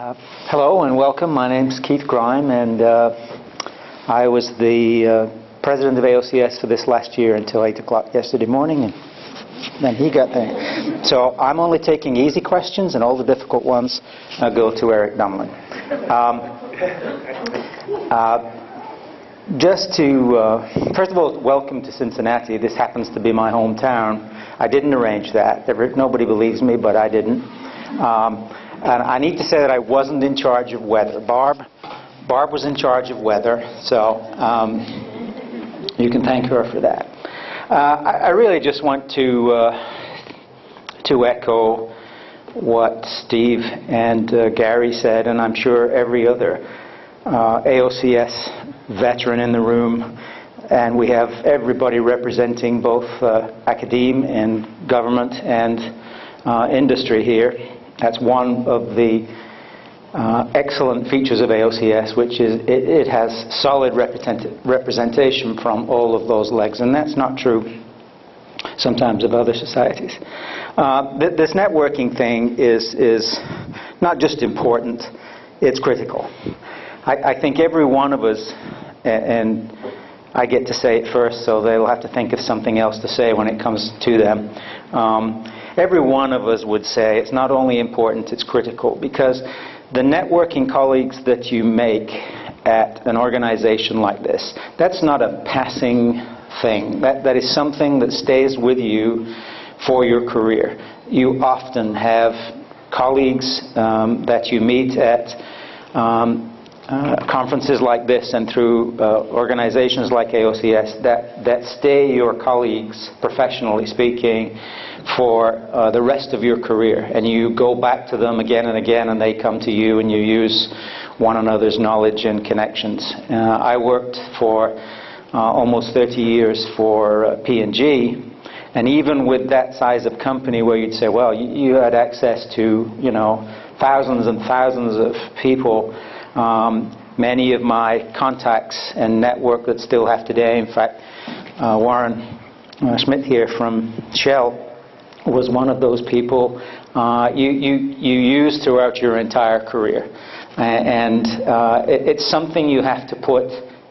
Hello and welcome. My name's Keith Grime, and I was the president of AOCS for this last year until 8 o'clock yesterday morning, and then he got there. So I'm only taking easy questions, and all the difficult ones go to Eric Dumlin. Just to, first of all, welcome to Cincinnati. This happens to be my hometown. I didn't arrange that. Nobody believes me, but I didn't. And I need to say that I wasn't in charge of weather. Barb was in charge of weather, so you can thank her for that. I really just want to echo what Steve and Gary said, and I'm sure every other AOCS veteran in the room, and we have everybody representing both academe and government and industry here. That's one of the excellent features of AOCS, which is it has solid representation from all of those legs, and that's not true sometimes of other societies. This networking thing is not just important, it's critical. I think every one of us, and I get to say it first, so they'll have to think of something else to say when it comes to them. Every one of us would say it's not only important, it's critical, because the networking colleagues that you make at an organization like this, that's not a passing thing. That is something that stays with you for your career. You often have colleagues that you meet at conferences like this and through organizations like AOCS that stay your colleagues, professionally speaking, for the rest of your career, and you go back to them again and again, and they come to you, and you use one another's knowledge and connections. I worked for almost 30 years for P&G, and even with that size of company where you'd say, well, you had access to, you know, thousands and thousands of people. Many of my contacts and network that still have today, in fact, Warren Schmidt here from Shell was one of those people you use throughout your entire career, and it's something you have to put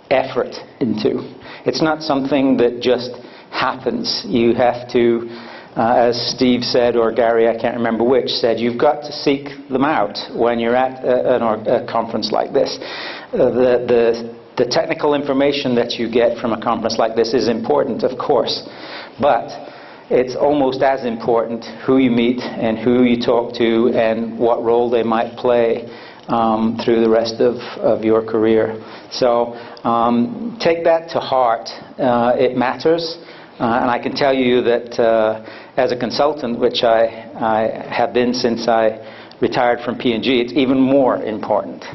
effort into. It's not something that just happens. You have to, as Steve said, or Gary, I can't remember which, said, you've got to seek them out when you're at a conference like this. The technical information that you get from a conference like this is important, of course, but it's almost as important who you meet and who you talk to and what role they might play through the rest of your career. So take that to heart. It matters. And I can tell you that as a consultant, which I have been since I retired from P&G, it's even more important.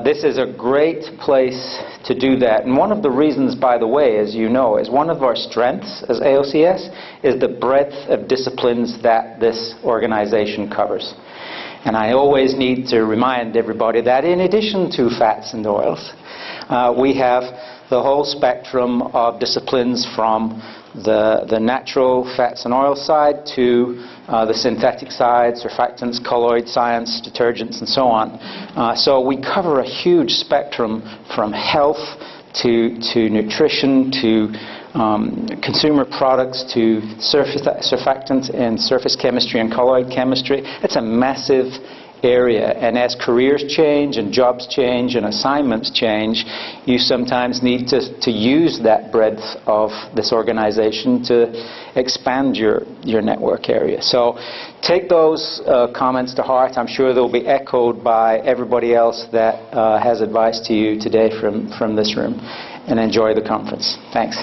This is a great place to do that. And one of the reasons, by the way, as you know, is one of our strengths as AOCS is the breadth of disciplines that this organization covers. And I always need to remind everybody that in addition to fats and oils, we have the whole spectrum of disciplines from the natural fats and oil side to the synthetic side, surfactants, colloid science, detergents, and so on. So we cover a huge spectrum from health to nutrition to consumer products to surfactants and surface chemistry and colloid chemistry. It's a massive area, and as careers change and jobs change and assignments change, you sometimes need to use that breadth of this organization to expand your network area. So take those comments to heart. I'm sure they'll be echoed by everybody else that has advice to you today from this room, and enjoy the conference. Thanks.